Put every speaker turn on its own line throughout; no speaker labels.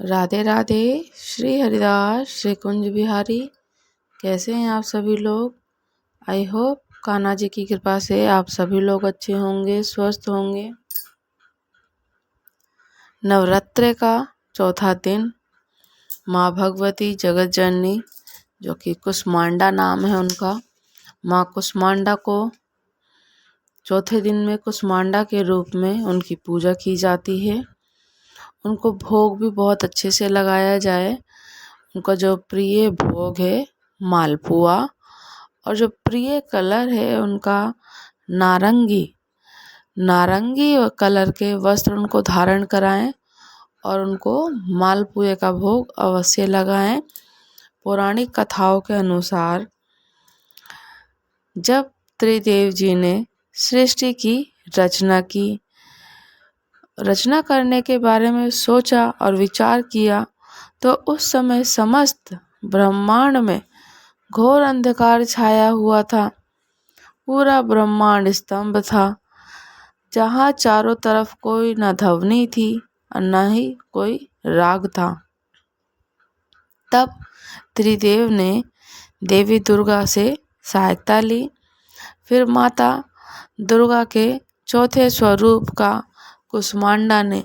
राधे राधे। श्री हरिदास श्री कुंज बिहारी। कैसे हैं आप सभी लोग? आई होप कान्हा जी की कृपा से आप सभी लोग अच्छे होंगे, स्वस्थ होंगे। नवरात्रि का चौथा दिन माँ भगवती जगत जननी, जो कि कुष्मांडा नाम है उनका, माँ कुष्मांडा को चौथे दिन में कुष्मांडा के रूप में उनकी पूजा की जाती है। उनको भोग भी बहुत अच्छे से लगाया जाए। उनका जो प्रिय भोग है मालपुआ, और जो प्रिय कलर है उनका नारंगी कलर के वस्त्र उनको धारण कराएं और उनको मालपुए का भोग अवश्य लगाएं। पौराणिक कथाओं के अनुसार जब त्रिदेव जी ने सृष्टि की रचना करने के बारे में सोचा और विचार किया, तो उस समय समस्त ब्रह्मांड में घोर अंधकार छाया हुआ था। पूरा ब्रह्मांड स्तंभ था, जहाँ चारों तरफ कोई न ध्वनि थी और न ही कोई राग था। तब त्रिदेव ने देवी दुर्गा से सहायता ली। फिर माता दुर्गा के चौथे स्वरूप का कुष्मांडा ने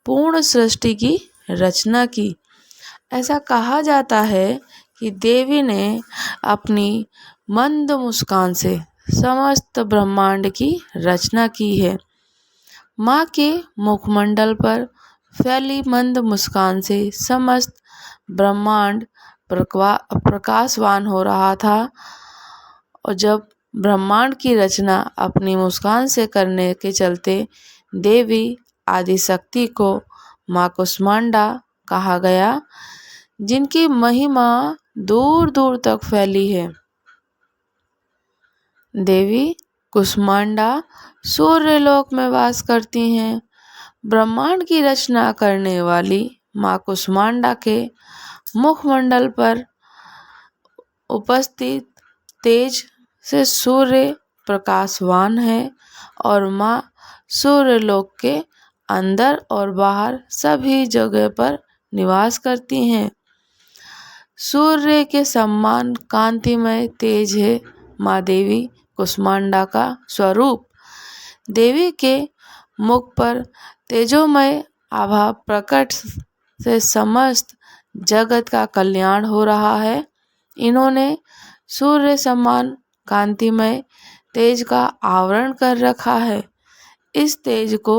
पूर्ण सृष्टि की रचना की। ऐसा कहा जाता है कि देवी ने अपनी मंद मुस्कान से समस्त ब्रह्मांड की रचना की है। माँ के मुखमंडल पर फैली मंद मुस्कान से समस्त ब्रह्मांड प्रकाशवान हो रहा था। और जब ब्रह्मांड की रचना अपनी मुस्कान से करने के चलते देवी आदिशक्ति को माँ कुष्मांडा कहा गया, जिनकी महिमा दूर दूर तक फैली है। देवी कुष्मांडा सूर्यलोक में वास करती हैं। ब्रह्मांड की रचना करने वाली माँ कुष्मांडा के मुखमंडल पर उपस्थित तेज से सूर्य प्रकाशवान है और माँ सूर्यलोक के अंदर और बाहर सभी जगह पर निवास करती हैं। सूर्य के समान कांतिमय तेज है माँ देवी कुष्मांडा का स्वरूप। देवी के मुख पर तेजोमय आभा प्रकट से समस्त जगत का कल्याण हो रहा है। इन्होंने सूर्य समान कांतिमय तेज का आवरण कर रखा है। इस तेज को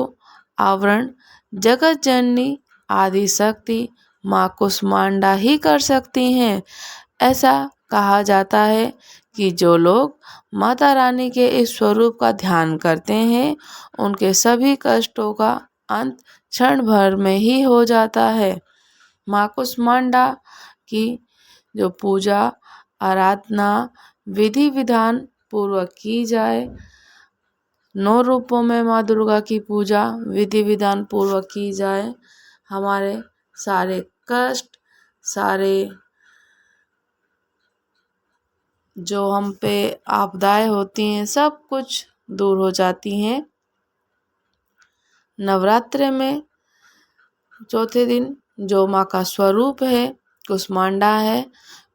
आवरण जगत जननी आदिशक्ति माँ कुष्मांडा ही कर सकती हैं। ऐसा कहा जाता है कि जो लोग माता रानी के इस स्वरूप का ध्यान करते हैं, उनके सभी कष्टों का अंत क्षण भर में ही हो जाता है। माँ कुष्मांडा की जो पूजा आराधना विधि विधान पूर्वक की जाए, 9 रूपों में माँ दुर्गा की पूजा विधि विधान पूर्वक की जाए, हमारे सारे कष्ट, सारे जो हम पे आपदाएं होती हैं, सब कुछ दूर हो जाती हैं। नवरात्रि में चौथे दिन जो माँ का स्वरूप है कुष्मांडा है।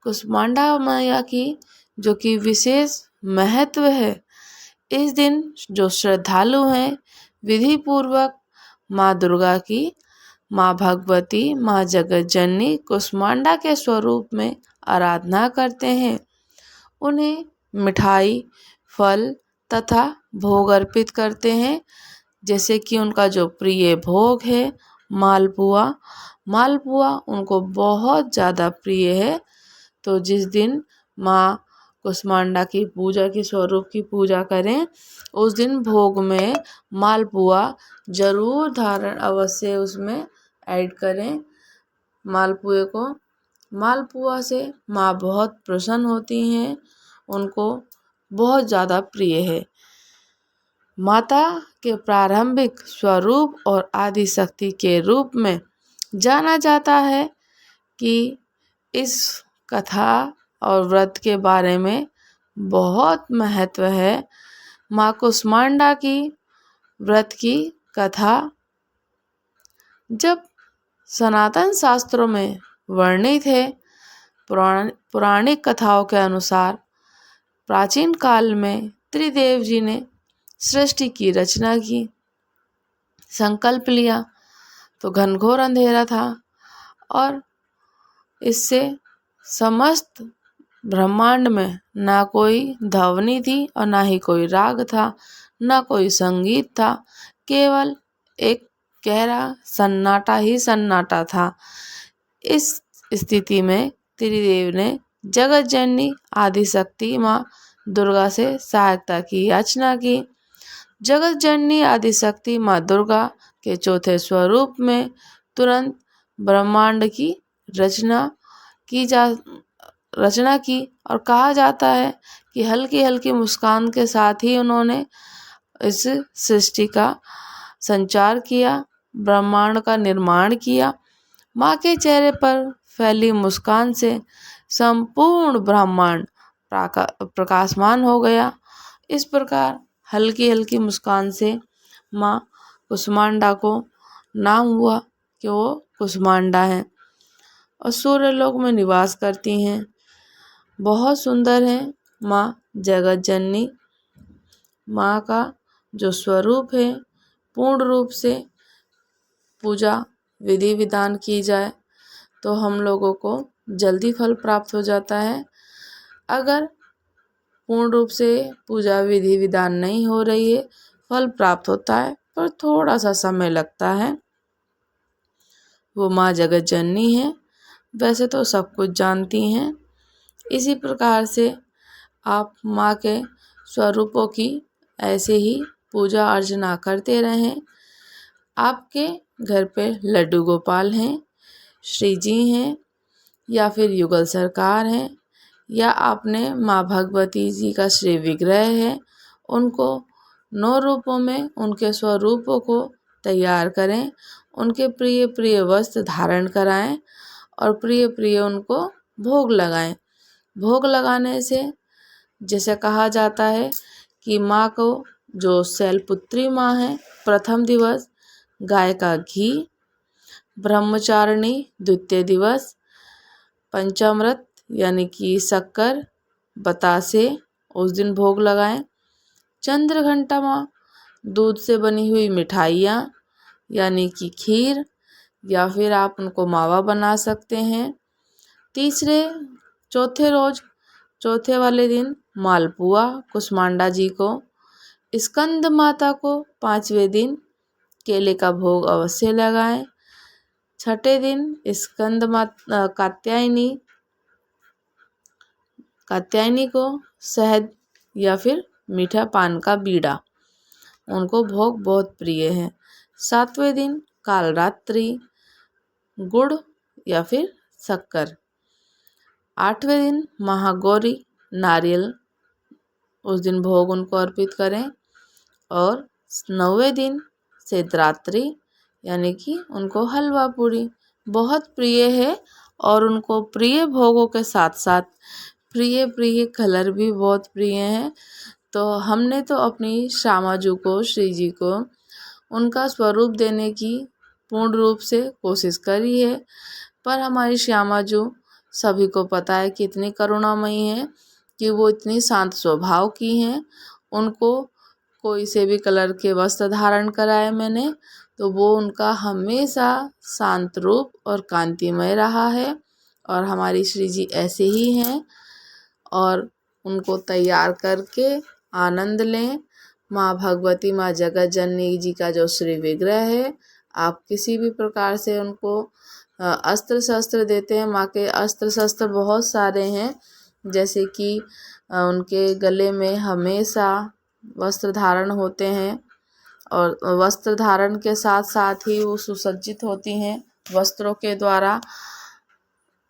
कुष्मांडा मैया की जो कि विशेष महत्व है। इस दिन जो श्रद्धालु हैं विधि पूर्वक माँ दुर्गा की, माँ भगवती, माँ जगत जननी कुष्मांडा के स्वरूप में आराधना करते हैं। उन्हें मिठाई, फल तथा भोग अर्पित करते हैं। जैसे कि उनका जो प्रिय भोग है मालपुआ उनको बहुत ज़्यादा प्रिय है। तो जिस दिन माँ कुष्मांडा की पूजा की स्वरूप की पूजा करें, उस दिन भोग में मालपुआ जरूर धारण अवश्य उसमें ऐड करें। मालपुआ से माँ बहुत प्रसन्न होती हैं, उनको बहुत ज़्यादा प्रिय है। माता के प्रारंभिक स्वरूप और आदि शक्ति के रूप में जाना जाता है कि इस कथा और व्रत के बारे में बहुत महत्व है। माँ कुष्मांडा की व्रत की कथा जब सनातन शास्त्रों में वर्णित है। पौराणिक कथाओं के अनुसार प्राचीन काल में त्रिदेव जी ने सृष्टि की रचना की। संकल्प लिया तो घनघोर अंधेरा था और इससे समस्त ब्रह्मांड में ना कोई ध्वनि थी और ना ही कोई राग था, ना कोई संगीत था, केवल एक गहरा सन्नाटा ही सन्नाटा था। इस स्थिति में त्रिदेव ने जगत जननी आदिशक्ति माँ दुर्गा से सहायता की याचना की। जगत जननी आदिशक्ति माँ दुर्गा के चौथे स्वरूप में तुरंत ब्रह्मांड की रचना की और कहा जाता है कि हल्की हल्की मुस्कान के साथ ही उन्होंने इस सृष्टि का संचार किया, ब्रह्मांड का निर्माण किया। माँ के चेहरे पर फैली मुस्कान से संपूर्ण ब्रह्मांड प्रकाशमान हो गया। इस प्रकार हल्की हल्की मुस्कान से माँ कुष्मांडा को नाम हुआ कि वो कुष्मांडा है और सूर्यलोक में निवास करती हैं। बहुत सुंदर है माँ जगत जननी। माँ का जो स्वरूप है पूर्ण रूप से पूजा विधि विधान की जाए तो हम लोगों को जल्दी फल प्राप्त हो जाता है। अगर पूर्ण रूप से पूजा विधि विधान नहीं हो रही है, फल प्राप्त होता है पर थोड़ा सा समय लगता है। वो माँ जगत जननी है, वैसे तो सब कुछ जानती हैं। इसी प्रकार से आप माँ के स्वरूपों की ऐसे ही पूजा अर्चना करते रहें। आपके घर पे लड्डू गोपाल हैं, श्री जी हैं या फिर युगल सरकार हैं या आपने माँ भगवती जी का श्री विग्रह है, उनको 9 रूपों में उनके स्वरूपों को तैयार करें, उनके प्रिय प्रिय वस्त्र धारण कराएं और प्रिय प्रिय उनको भोग लगाएं। भोग लगाने से जैसे कहा जाता है कि माँ को जो शैलपुत्री माँ है, प्रथम दिवस गाय का घी, ब्रह्मचारिणी द्वितीय दिवस पंचामृत यानी कि शक्कर बतासे उस दिन भोग लगाएं। चंद्रघंटा माँ दूध से बनी हुई मिठाइयाँ यानी कि खीर या फिर आप उनको मावा बना सकते हैं। चौथे वाले दिन मालपुआ कुष्मांडा जी को। स्कंद माता को 5वें दिन केले का भोग अवश्य लगाएं। छठे दिन स्कंद माता कात्यायनी को शहद या फिर मीठा पान का बीड़ा, उनको भोग बहुत प्रिय है। 7वें दिन कालरात्रि गुड़ या फिर शक्कर। 8वें दिन महागौरी नारियल, उस दिन भोग उनको अर्पित करें। और 9वें दिन सिद्धरात्रि यानी कि उनको हलवा पूरी बहुत प्रिय है और उनको प्रिय भोगों के साथ साथ प्रिय प्रिय कलर भी बहुत प्रिय हैं। तो हमने तो अपनी श्यामाजू को, श्री जी को उनका स्वरूप देने की पूर्ण रूप से कोशिश करी है, पर हमारी श्यामाजू सभी को पता है कि इतनी करुणामयी है कि वो इतनी शांत स्वभाव की हैं। उनको कोई से भी कलर के वस्त्र धारण कराए मैंने तो वो उनका हमेशा शांत रूप और कांतिमय रहा है और हमारी श्री जी ऐसे ही हैं और उनको तैयार करके आनंद लें। माँ भगवती, माँ जगत जननी जी का जो श्री विग्रह है, आप किसी भी प्रकार से उनको अस्त्र शस्त्र देते हैं। माँ के अस्त्र शस्त्र बहुत सारे हैं, जैसे कि उनके गले में हमेशा वस्त्र धारण होते हैं और वस्त्र धारण के साथ साथ ही वो सुसज्जित होती हैं वस्त्रों के द्वारा।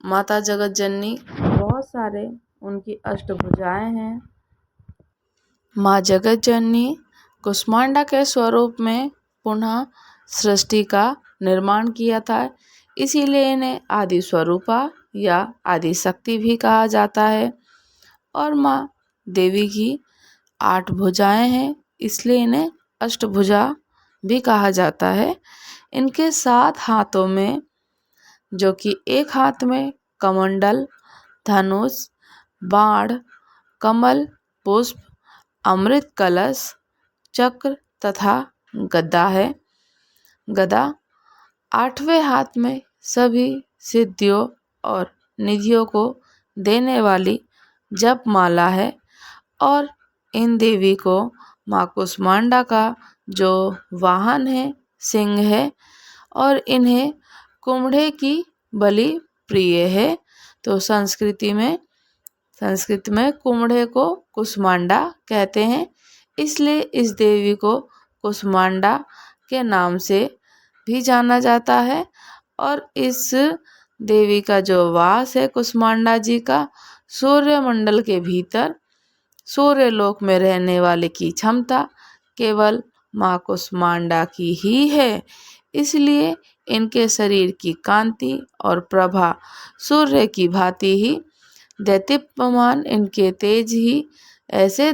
माता जगत जननी बहुत सारे उनकी अष्टभुजाएं हैं। माँ जगत जननी कुष्मांडा के स्वरूप में पुनः सृष्टि का निर्माण किया था, इसीलिए इन्हें आदि स्वरूपा या आदि शक्ति भी कहा जाता है। और माँ देवी की 8 भुजाएं हैं, इसलिए इन्हें अष्टभुजा भी कहा जाता है। इनके 7 हाथों में जो कि एक हाथ में कमंडल, धनुष, बाण, कमल, पुष्प, अमृत कलश, चक्र तथा गदा है। गदा 8वें हाथ में सभी सिद्धियों और निधियों को देने वाली जप माला है और इन देवी को माँ कुष्मांडा का जो वाहन है सिंह है और इन्हें कुम्हड़े की बलि प्रिय है। तो संस्कृत में कुम्हड़े को कुष्मांडा कहते हैं, इसलिए इस देवी को कुष्मांडा के नाम से भी जाना जाता है। और इस देवी का जो वास है कुष्मांडा जी का, सूर्यमंडल के भीतर सूर्यलोक में रहने वाले की क्षमता केवल माँ कुष्मांडा की ही है, इसलिए इनके शरीर की कांति और प्रभा सूर्य की भांति ही दैदीप्यमान, इनके तेज ही ऐसे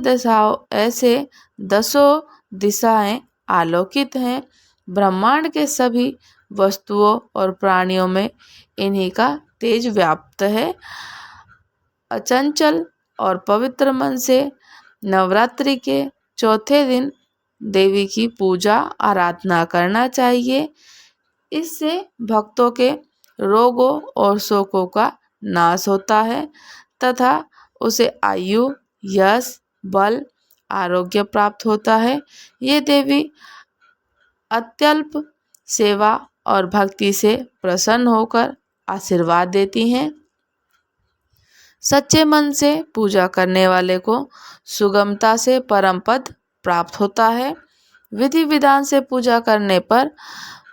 दसों दिशाएं आलोकित हैं। ब्रह्मांड के सभी वस्तुओं और प्राणियों में इन्हीं का तेज व्याप्त है। अचंचल और पवित्र मन से नवरात्रि के चौथे दिन देवी की पूजा आराधना करना चाहिए। इससे भक्तों के रोगों और शोकों का नाश होता है तथा उसे आयु, यश, बल, आरोग्य प्राप्त होता है। ये देवी अत्यल्प सेवा और भक्ति से प्रसन्न होकर आशीर्वाद देती हैं। सच्चे मन से पूजा करने वाले को सुगमता से परम पद प्राप्त होता है। विधि विधान से पूजा करने पर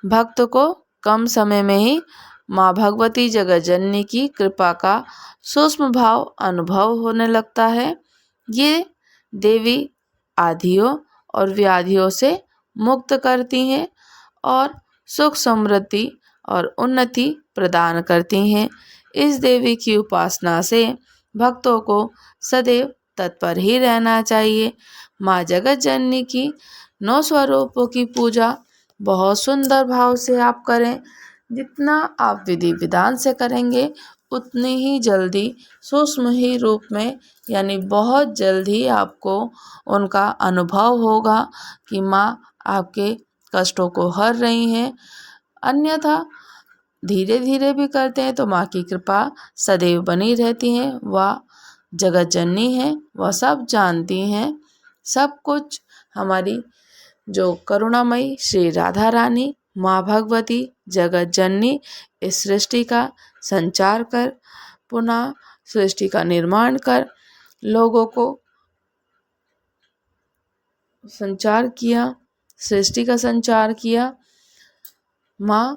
भक्त को कम समय में ही माँ भगवती जगत जननी की कृपा का सूक्ष्म भाव अनुभव होने लगता है। ये देवी आधियों और व्याधियों से मुक्त करती हैं और सुख समृद्धि और उन्नति प्रदान करती हैं। इस देवी की उपासना से भक्तों को सदैव तत्पर ही रहना चाहिए। माँ जगत जननी की 9 स्वरूपों की पूजा बहुत सुंदर भाव से आप करें। जितना आप विधि विधान से करेंगे उतनी ही जल्दी सूक्ष्म ही रूप में, यानी बहुत जल्दी आपको उनका अनुभव होगा कि माँ आपके कष्टों को हर रही हैं। अन्यथा धीरे धीरे भी करते हैं तो माँ की कृपा सदैव बनी रहती है। वह जगत जननी है, वह सब जानती हैं। सब कुछ हमारी जो करुणामयी श्री राधा रानी माँ भगवती जगत जननी इस सृष्टि का संचार कर, पुनः सृष्टि का निर्माण कर, लोगों को संचार किया, सृष्टि का संचार किया। माँ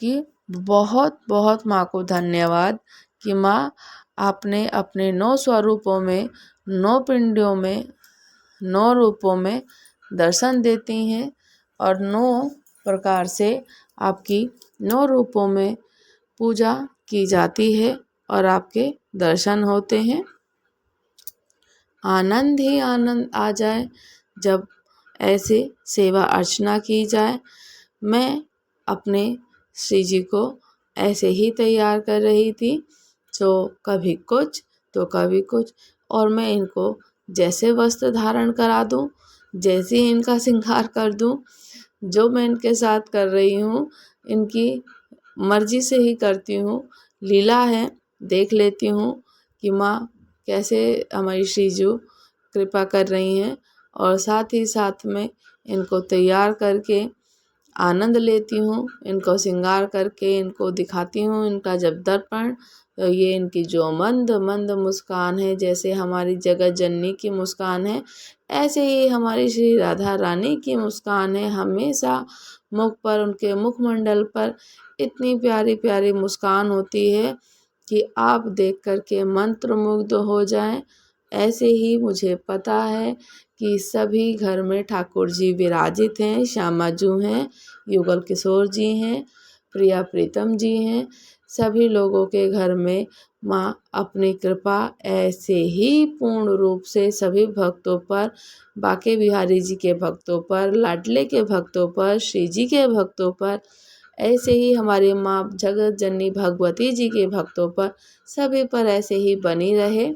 की बहुत बहुत माँ को धन्यवाद कि माँ आपने अपने 9 स्वरूपों में, 9 पिंडियों में, 9 रूपों में दर्शन देती हैं और 9 प्रकार से आपकी 9 रूपों में पूजा की जाती है और आपके दर्शन होते हैं। आनंद ही आनंद आ जाए जब ऐसे सेवा अर्चना की जाए। मैं अपने श्री जी को ऐसे ही तैयार कर रही थी, तो कभी कुछ तो कभी कुछ, और मैं इनको जैसे वस्त्र धारण करा दूं, जैसे इनका श्रृंगार कर दूं, जो मैं इनके साथ कर रही हूँ इनकी मर्जी से ही करती हूँ। लीला है, देख लेती हूँ कि माँ कैसे हमारी श्रीजू कृपा कर रही हैं और साथ ही साथ में इनको तैयार करके आनंद लेती हूँ। इनको श्रृंगार करके इनको दिखाती हूँ। इनका जब दर्पण, तो ये इनकी जो मंद मंद मुस्कान है, जैसे हमारी जगत जननी की मुस्कान है, ऐसे ही हमारी श्री राधा रानी की मुस्कान है। हमेशा मुख पर, उनके मुखमंडल पर इतनी प्यारी प्यारी मुस्कान होती है कि आप देख करके मंत्रमुग्ध हो जाएं। ऐसे ही मुझे पता है कि सभी घर में ठाकुर जी विराजित हैं, श्यामा जू हैं, युगल किशोर जी हैं, प्रिया प्रीतम जी हैं। सभी लोगों के घर में माँ अपनी कृपा ऐसे ही पूर्ण रूप से सभी भक्तों पर, बाके बिहारी जी के भक्तों पर, लाडले के भक्तों पर, श्री जी के भक्तों पर ऐसे ही हमारी माँ जगत जननी भगवती जी के भक्तों पर सभी पर ऐसे ही बनी रहे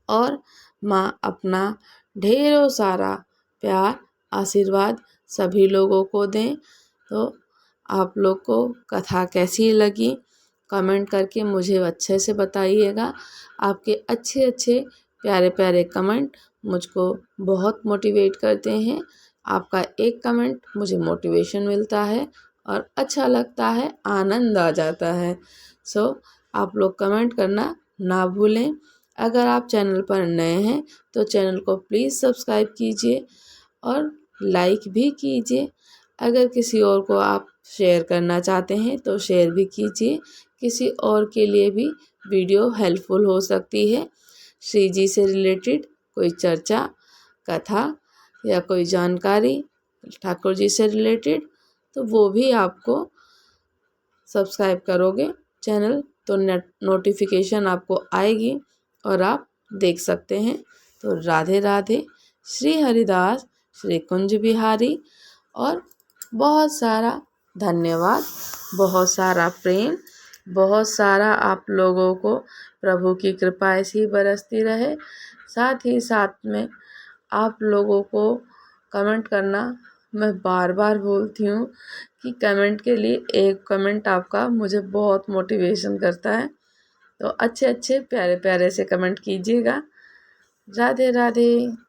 और माँ अपना ढेरों सारा प्यार आशीर्वाद सभी लोगों को दें। तो आप लोग को कथा कैसी लगी कमेंट करके मुझे अच्छे से बताइएगा। आपके अच्छे अच्छे प्यारे प्यारे कमेंट मुझको बहुत मोटिवेट करते हैं। आपका एक कमेंट मुझे मोटिवेशन मिलता है और अच्छा लगता है, आनंद आ जाता है। सो आप लोग कमेंट करना ना भूलें। अगर आप चैनल पर नए हैं तो चैनल को प्लीज़ सब्सक्राइब कीजिए और लाइक भी कीजिए। अगर किसी और को आप शेयर करना चाहते हैं तो शेयर भी कीजिए, किसी और के लिए भी वीडियो हेल्पफुल हो सकती है। श्री जी से रिलेटेड कोई चर्चा, कथा या कोई जानकारी ठाकुर जी से रिलेटेड, तो वो भी आपको सब्सक्राइब करोगे चैनल तो नोटिफिकेशन आपको आएगी और आप देख सकते हैं। तो राधे राधे, श्री हरिदास, श्री कुंज बिहारी और बहुत सारा धन्यवाद, बहुत सारा प्रेम, बहुत सारा आप लोगों को प्रभु की कृपा ऐसी ही बरसती रहे। साथ ही साथ में आप लोगों को कमेंट करना मैं बार बार बोलती हूँ कि कमेंट के लिए एक कमेंट आपका मुझे बहुत मोटिवेशन करता है। तो अच्छे अच्छे प्यारे प्यारे से कमेंट कीजिएगा। राधे राधे।